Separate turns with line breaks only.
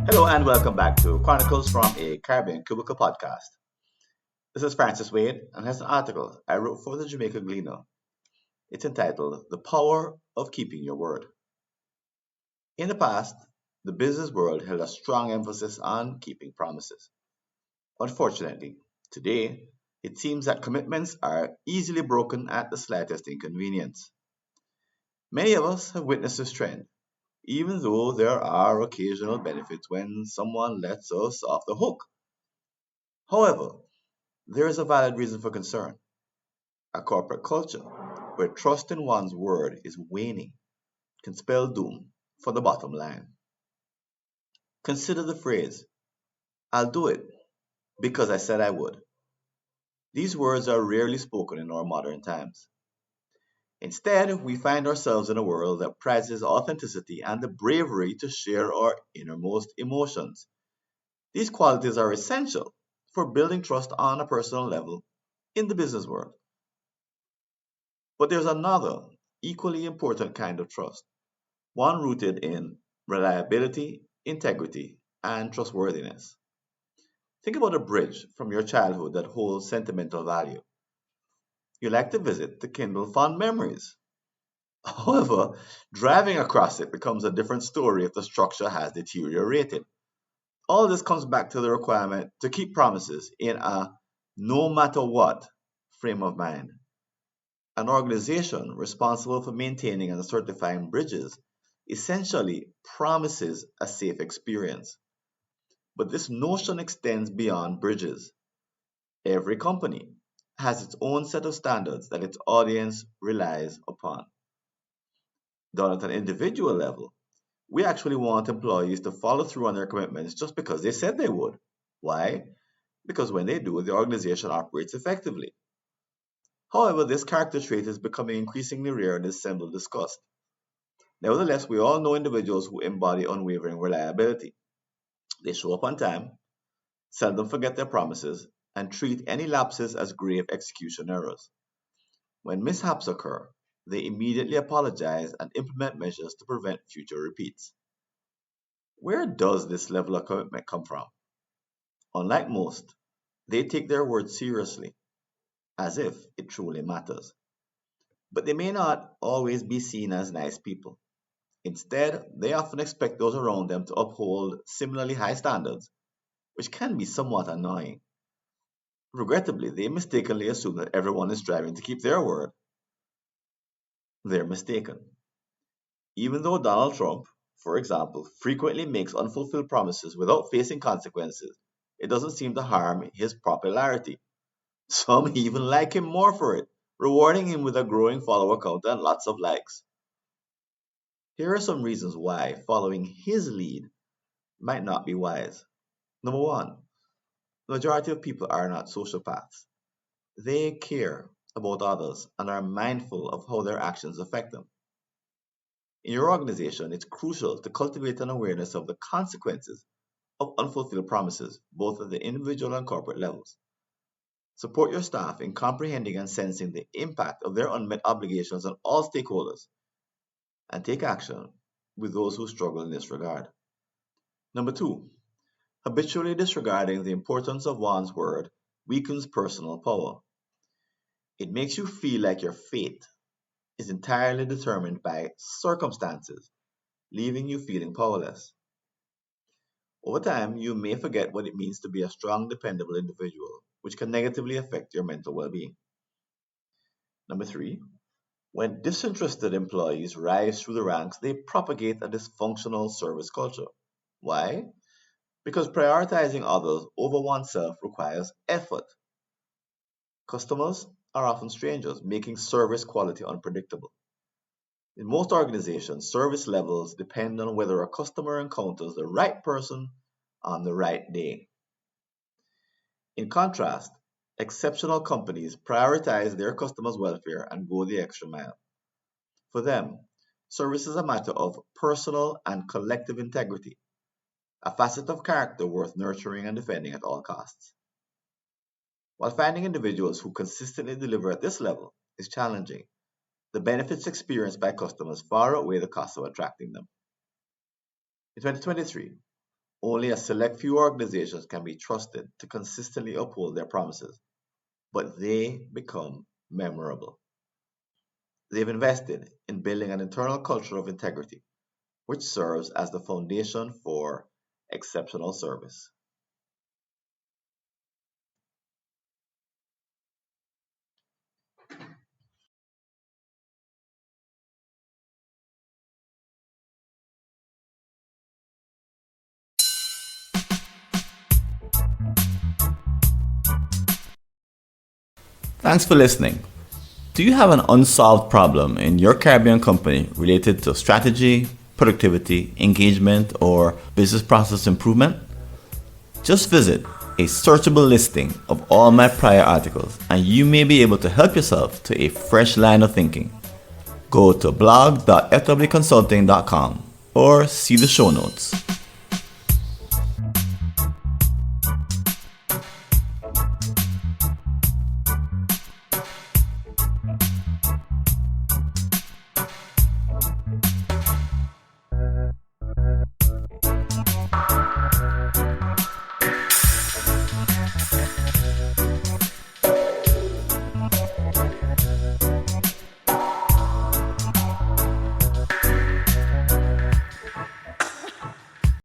Hello and welcome back to Chronicles from a Caribbean Cubicle podcast. This is Francis Wade and has an article I wrote for the Jamaica Gleaner. It's entitled The Power of Keeping Your Word. In the past, the business world held a strong emphasis on keeping promises. Unfortunately, today, it seems that commitments are easily broken at the slightest inconvenience. Many of us have witnessed this trend, even though there are occasional benefits when someone lets us off the hook. However, there is a valid reason for concern. A corporate culture where trust in one's word is waning can spell doom for the bottom line. Consider the phrase, I'll do it because I said I would. These words are rarely spoken in our modern times. Instead, we find ourselves in a world that prizes authenticity and the bravery to share our innermost emotions. These qualities are essential for building trust on a personal level in the business world. But there's another, equally important kind of trust, one rooted in reliability, integrity, and trustworthiness. Think about a bridge from your childhood that holds sentimental value. You like to visit to kindle fond memories. However, driving across it becomes a different story if the structure has deteriorated. All this comes back to the requirement to keep promises in a no matter what frame of mind. An organization responsible for maintaining and certifying bridges essentially promises a safe experience. But this notion extends beyond bridges. Every company has its own set of standards that its audience relies upon. Done at an individual level, we actually want employees to follow through on their commitments just because they said they would. Why? Because when they do, the organization operates effectively. However, this character trait is becoming increasingly rare and is seldom discussed. Nevertheless, we all know individuals who embody unwavering reliability. They show up on time, seldom forget their promises, and treat any lapses as grave execution errors. When mishaps occur, they immediately apologize and implement measures to prevent future repeats. Where does this level of commitment come from? Unlike most, they take their word seriously, as if it truly matters. But they may not always be seen as nice people. Instead, they often expect those around them to uphold similarly high standards, which can be somewhat annoying. Regrettably, they mistakenly assume that everyone is striving to keep their word. They're mistaken. Even though Donald Trump, for example, frequently makes unfulfilled promises without facing consequences, it doesn't seem to harm his popularity. Some even like him more for it, rewarding him with a growing follower count and lots of likes. Here are some reasons why following his lead might not be wise. Number one, the majority of people are not sociopaths. They care about others and are mindful of how their actions affect them. In your organization, it's crucial to cultivate an awareness of the consequences of unfulfilled promises, both at the individual and corporate levels. Support your staff in comprehending and sensing the impact of their unmet obligations on all stakeholders, and take action with those who struggle in this regard. Number two, habitually disregarding the importance of one's word weakens personal power. It makes you feel like your fate is entirely determined by circumstances, leaving you feeling powerless. Over time, you may forget what it means to be a strong, dependable individual, which can negatively affect your mental well being. Number three, when disinterested employees rise through the ranks, they propagate a dysfunctional service culture. Why? Because prioritizing others over oneself requires effort. Customers are often strangers, making service quality unpredictable. In most organizations, service levels depend on whether a customer encounters the right person on the right day. In contrast, exceptional companies prioritize their customers' welfare and go the extra mile. For them, service is a matter of personal and collective integrity, a facet of character worth nurturing and defending at all costs. While finding individuals who consistently deliver at this level is challenging, the benefits experienced by customers far outweigh the cost of attracting them. In 2023, Only a select few organizations can be trusted to consistently uphold their promises, but they become memorable. They've invested in building an internal culture of integrity, which serves as the foundation for exceptional service.
Thanks for listening. Do you have an unsolved problem in your Caribbean company related to strategy, productivity, engagement, or business process improvement? Just visit a searchable listing of all my prior articles and you may be able to help yourself to a fresh line of thinking. Go to blog.fwconsulting.com or see the show notes.